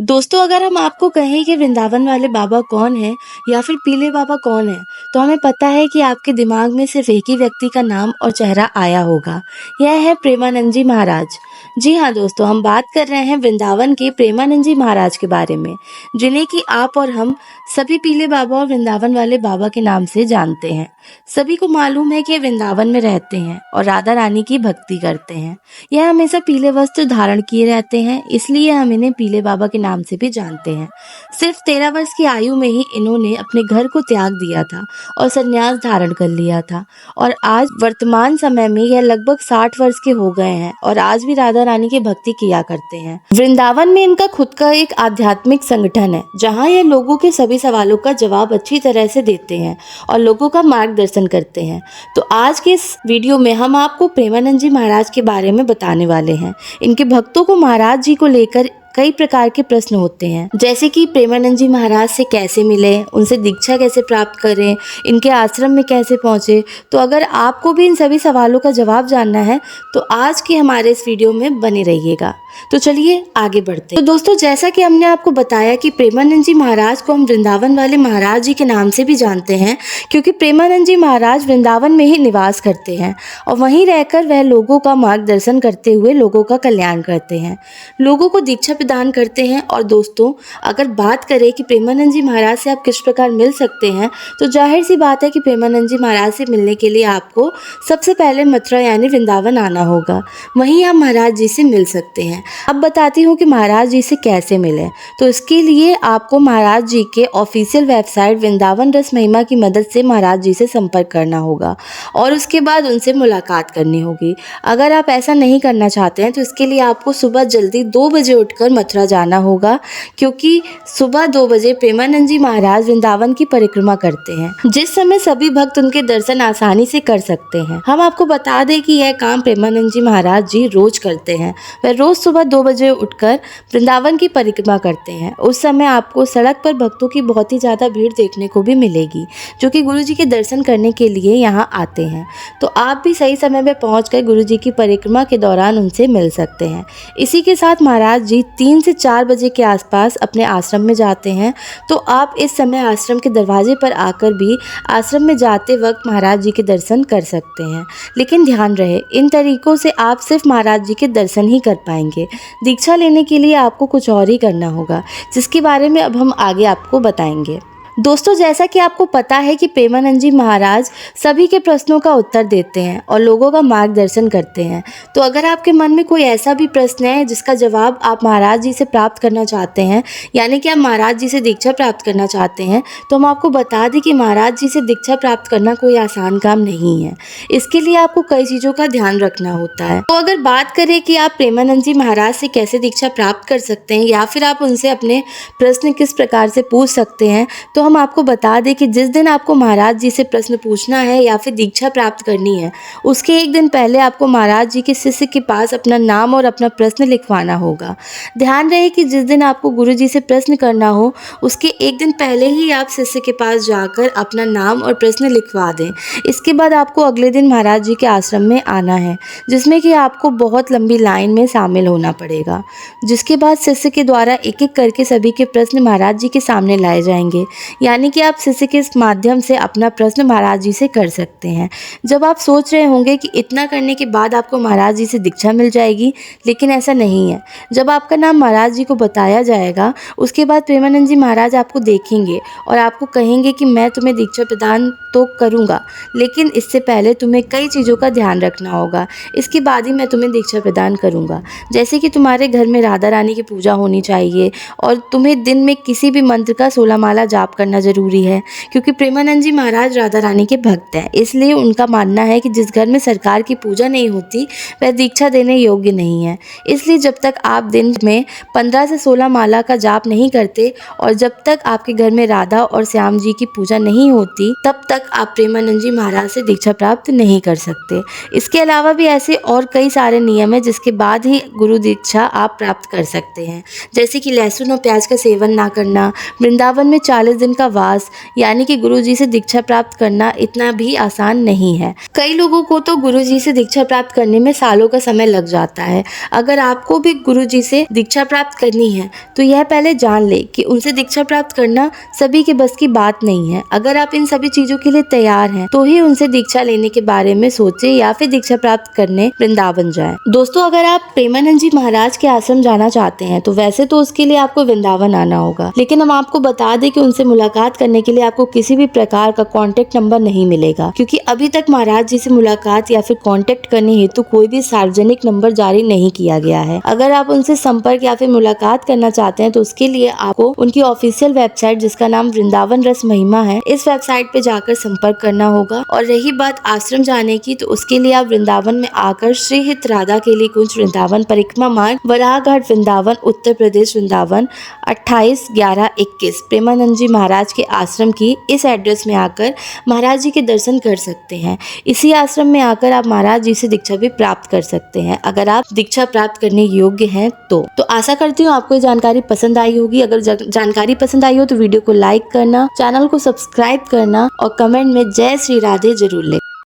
दोस्तों, अगर हम आपको कहें कि वृंदावन वाले बाबा कौन है या फिर पीले बाबा कौन है, तो हमें पता है कि आपके दिमाग में सिर्फ एक ही व्यक्ति का नाम और चेहरा आया होगा। यह है प्रेमानंद जी महाराज। जी हाँ दोस्तों, हम बात कर रहे हैं वृंदावन के प्रेमानंद जी महाराज के बारे में, जिन्हें कि आप और हम सभी पीले बाबा और वृंदावन वाले बाबा के नाम से जानते हैं। सभी को मालूम है कि वृंदावन में रहते हैं और राधा रानी की भक्ति करते हैं। यह हमेशा पीले वस्त्र धारण किए रहते हैं, इसलिए हम इन्हें पीले बाबा के नाम से भी जानते हैं। सिर्फ 13 वर्ष की आयु में ही इन्होंने अपने घर को त्याग दिया था और संन्यास धारण कर लिया था, और आज वर्तमान समय में यह लगभग 60 वर्ष के हो गए हैं और आज भी राधा रानी की भक्ति किया करते हैं। वृंदावन में इनका खुद का एक आध्यात्मिक संगठन है, जहाँ यह लोगों के सभी सवालों का जवाब अच्छी तरह से देते हैं और लोगों का मार्गदर्शन करते हैं। तो आज के इस वीडियो में हम आपको प्रेमानंद जी महाराज के बारे में बताने वाले हैं। इनके भक्तों को महाराज जी को लेकर कई प्रकार के प्रश्न होते हैं, जैसे कि प्रेमानंद जी महाराज से कैसे मिले, उनसे दीक्षा कैसे प्राप्त करें, इनके आश्रम में कैसे पहुंचे। तो अगर आपको भी इन सभी सवालों का जवाब जानना है तो आज के हमारे इस वीडियो में बने रहिएगा। तो चलिए आगे बढ़ते हैं। तो दोस्तों, जैसा कि हमने आपको बताया कि प्रेमानंद जी महाराज को हम वृंदावन वाले महाराज जी के नाम से भी जानते हैं, क्योंकि प्रेमानंद जी महाराज वृंदावन में ही निवास करते हैं और वहीं रहकर वह लोगों का मार्गदर्शन करते हुए लोगों का कल्याण करते हैं, लोगों को दीक्षा प्रदान करते हैं। और दोस्तों, अगर बात करें कि प्रेमानंद जी महाराज से आप किस प्रकार मिल सकते हैं, तो जाहिर सी बात है कि प्रेमानंद जी महाराज से मिलने के लिए आपको सबसे पहले मथुरा यानी वृंदावन आना होगा। वहीं आप महाराज जी से मिल सकते हैं। अब बताती हूँ कि महाराज जी से कैसे मिलें। तो इसके लिए आपको महाराज जी के ऑफिशियल वेबसाइट वृंदावन रस महिमा की मदद से महाराज जी से संपर्क करना होगा और उसके बाद उनसे मुलाकात करनी होगी। अगर आप ऐसा नहीं करना चाहते हैं तो इसके लिए आपको सुबह जल्दी 2 बजे उठकर मथुरा जाना होगा, क्योंकि सुबह 2 बजे प्रेमानंद जी महाराज वृंदावन की परिक्रमा करते हैं, जिस समय सभी भक्त उनके दर्शन आसानी से कर सकते हैं। हम आपको बता दें कि यह काम प्रेमानंद जी महाराज जी रोज करते हैं। वह रोज सुबह 2 बजे उठकर वृंदावन की परिक्रमा करते हैं। उस समय आपको सड़क पर भक्तों की बहुत ही ज़्यादा भीड़ देखने को भी मिलेगी, जो कि गुरु जी के दर्शन करने के लिए यहाँ आते हैं। तो आप भी सही समय में पहुँचकर गुरु जी की परिक्रमा के दौरान उनसे मिल सकते हैं। इसी के साथ महाराज जी 3 से 4 बजे के आसपास अपने आश्रम में जाते हैं। तो आप इस समय आश्रम के दरवाजे पर आकर भी आश्रम में जाते वक्त महाराज जी के दर्शन कर सकते हैं। लेकिन ध्यान रहे, इन तरीकों से आप सिर्फ महाराज जी के दर्शन ही कर पाएंगे। दीक्षा लेने के लिए आपको कुछ और ही करना होगा, जिसके बारे में अब हम आगे आपको बताएंगे। दोस्तों, जैसा कि आपको पता है कि प्रेमानंद जी महाराज सभी के प्रश्नों का उत्तर देते हैं और लोगों का मार्गदर्शन करते हैं। तो अगर आपके मन में कोई ऐसा भी प्रश्न है जिसका जवाब आप महाराज जी से प्राप्त करना चाहते हैं, यानी कि आप महाराज जी से दीक्षा प्राप्त करना चाहते हैं, तो हम आपको बता दें कि महाराज जी से दीक्षा प्राप्त करना कोई आसान काम नहीं है। इसके लिए आपको कई चीज़ों का ध्यान रखना होता है। तो अगर बात करें कि आप प्रेमानंद जी महाराज से कैसे दीक्षा प्राप्त कर सकते हैं या फिर आप उनसे अपने प्रश्न किस प्रकार से पूछ सकते हैं, तो हम आपको बता दें कि जिस दिन आपको महाराज जी से प्रश्न पूछना है या फिर दीक्षा प्राप्त करनी है, उसके एक दिन पहले आपको महाराज जी के शिष्य के पास अपना नाम और अपना प्रश्न लिखवाना होगा। ध्यान रहे कि जिस दिन आपको गुरु जी से प्रश्न करना हो, उसके एक दिन पहले ही आप शिष्य के पास जाकर अपना नाम और प्रश्न लिखवा दें। इसके बाद आपको अगले दिन महाराज जी के आश्रम में आना है, जिसमें कि आपको बहुत लंबी लाइन में शामिल होना पड़ेगा। जिसके बाद शिष्य के द्वारा एक एक करके सभी के प्रश्न महाराज जी के सामने लाए जाएंगे, यानी कि आप शिष्य के इस माध्यम से अपना प्रश्न महाराज जी से कर सकते हैं। जब आप सोच रहे होंगे कि इतना करने के बाद आपको महाराज जी से दीक्षा मिल जाएगी, लेकिन ऐसा नहीं है। जब आपका नाम महाराज जी को बताया जाएगा, उसके बाद प्रेमानंद जी महाराज आपको देखेंगे और आपको कहेंगे कि मैं तुम्हें दीक्षा प्रदान तो करूँगा, लेकिन इससे पहले तुम्हें कई चीज़ों का ध्यान रखना होगा। इसके बाद ही मैं तुम्हें दीक्षा प्रदान करूँगा, जैसे कि तुम्हारे घर में राधा रानी की पूजा होनी चाहिए और तुम्हें दिन में किसी भी मंत्र का 16 माला जाप करना जरूरी है, क्योंकि प्रेमानंद जी महाराज राधा रानी के भक्त हैं। इसलिए उनका मानना है कि जिस घर में सरकार की पूजा नहीं होती वह दीक्षा देने योग्य नहीं है। इसलिए जब तक आप दिन में 15 से 16 माला का जाप नहीं करते और जब तक आपके घर में राधा और श्याम जी की पूजा नहीं होती, तब तक आप प्रेमानंद जी महाराज से दीक्षा प्राप्त नहीं कर सकते। इसके अलावा भी ऐसे और कई सारे नियम है जिसके बाद ही गुरु दीक्षा आप प्राप्त कर सकते हैं, जैसे कि लहसुन और प्याज का सेवन ना करना, वृंदावन में 40 दिन उनका वास यानी कि गुरुजी से दीक्षा प्राप्त करना इतना भी आसान नहीं है। कई लोगों को तो गुरुजी से दीक्षा प्राप्त करने में सालों का समय लग जाता है। अगर आपको भी गुरुजी से दीक्षा प्राप्त करनी है तो यह पहले जान ले कि उनसे दीक्षा प्राप्त करना सभी के बस की बात नहीं है। अगर आप इन सभी चीजों के लिए तैयार हैं तो ही उनसे दीक्षा लेने के बारे में सोचे या फिर दीक्षा प्राप्त करने वृंदावन जाएं। दोस्तों, अगर आप प्रेमानंद जी महाराज के आश्रम जाना चाहते हैं तो वैसे तो उसके लिए आपको वृंदावन आना होगा, लेकिन हम आपको बता दें कि उनसे मुलाकात करने के लिए आपको किसी भी प्रकार का कॉन्टेक्ट नंबर नहीं मिलेगा, क्योंकि अभी तक महाराज जी से मुलाकात या फिर कॉन्टेक्ट करने हेतु कोई भी सार्वजनिक नंबर जारी नहीं किया गया है। अगर आप उनसे संपर्क या फिर मुलाकात करना चाहते हैं तो उसके लिए आपको उनकी ऑफिशियल वेबसाइट, जिसका नाम वृंदावन रस महिमा है, इस वेबसाइट पे जाकर संपर्क करना होगा। और रही बात आश्रम जाने की, तो उसके लिए आप वृंदावन में आकर श्री हित राधा केली कुंज वृंदावन परिक्रमा मार्ग वराह घाट वृंदावन उत्तर प्रदेश वृंदावन 28/11/21 प्रेमानंद जी महाराज के आश्रम की इस एड्रेस में आकर महाराज जी के दर्शन कर सकते हैं। इसी आश्रम में आकर आप महाराज जी से दीक्षा भी प्राप्त कर सकते हैं, अगर आप दीक्षा प्राप्त करने योग्य हैं तो आशा करती हूँ आपको ये जानकारी पसंद आई होगी। अगर जानकारी पसंद आई हो तो वीडियो को लाइक करना, चैनल को सब्सक्राइब करना और कमेंट में जय श्री राधे जरूर लिखना।